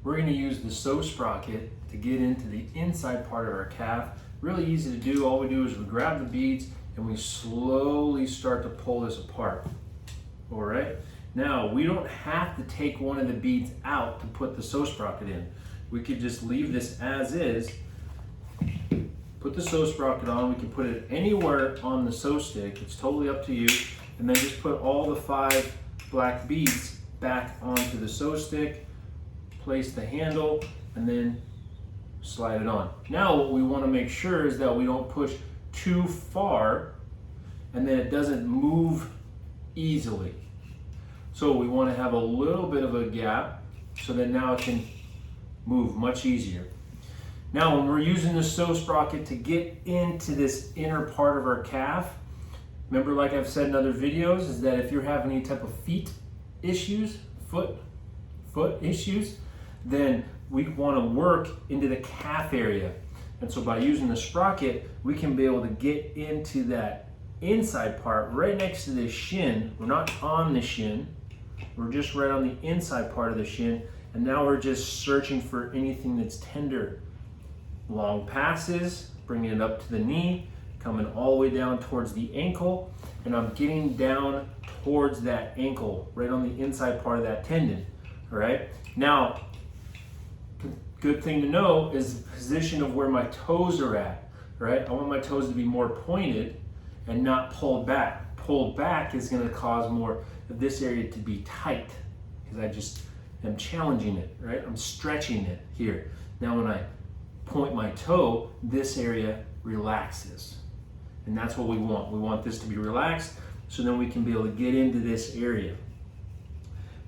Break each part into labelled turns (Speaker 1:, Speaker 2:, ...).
Speaker 1: we're going to use the Pso Sprocket to get into the inside part of our calf. Really easy to do. All we do is we grab the beads and we slowly start to pull this apart. All right. Now, we don't have to take one of the beads out to put the Pso Sprocket in. We could just leave this as is, put the Pso Sprocket on. We can put it anywhere on the Pso stick. It's totally up to you. And then just put all the 5 black beads back onto the Pso stick, place the handle, and then slide it on. Now what we want to make sure is that we don't push too far and then it doesn't move easily. So we want to have a little bit of a gap so that now it can move much easier. Now when we're using the Pso Sprocket to get into this inner part of our calf, remember, like I've said in other videos, is that if you're having any type of feet issues, foot issues, then we want to work into the calf area. And so by using the sprocket, we can be able to get into that inside part right next to the shin. We're not on the shin, we're just right on the inside part of the shin. And now we're just searching for anything that's tender. Long passes, bringing it up to the knee, coming all the way down towards the ankle, and I'm getting down towards that ankle, right on the inside part of that tendon. All right. Now, good thing to know is the position of where my toes are at. Right. I want my toes to be more pointed and not pulled back. Pulled back is going to cause more of this area to be tight because I just am challenging it. Right. I'm stretching it here. Now, when I point my toe, this area relaxes. And that's what we want. We want this to be relaxed so then we can be able to get into this area.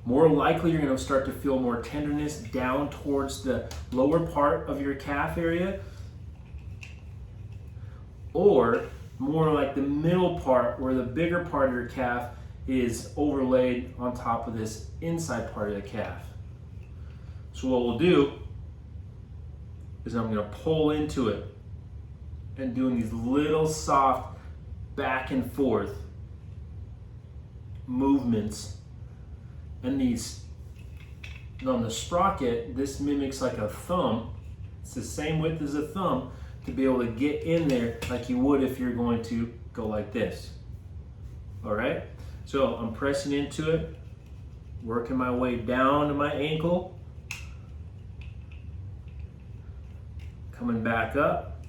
Speaker 1: More likely you're going to start to feel more tenderness down towards the lower part of your calf area, or more like the middle part where the bigger part of your calf is overlaid on top of this inside part of the calf. So what we'll do is I'm going to pull into it and doing these little soft back and forth movements. And these, on the sprocket, this mimics like a thumb. It's the same width as a thumb to be able to get in there like you would if you're going to go like this. All right? So I'm pressing into it, working my way down to my ankle, coming back up.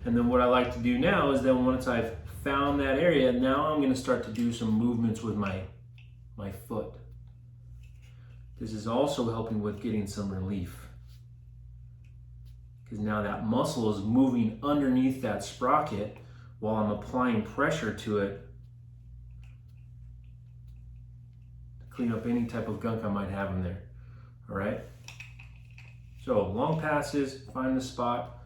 Speaker 1: And then what I like to do now is then once I've found that area, now I'm going to start to do some movements with my foot. This is also helping with getting some relief. Because now that muscle is moving underneath that sprocket while I'm applying pressure to it to clean up any type of gunk I might have in there. All right? So long passes, find the spot,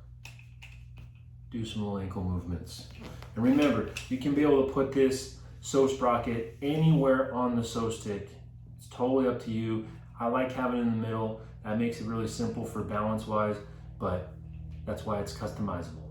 Speaker 1: do some little ankle movements. And remember, you can be able to put this Pso Sprocket anywhere on the Pso stick. It's totally up to you. I like having it in the middle. That makes it really simple for balance wise, but that's why it's customizable.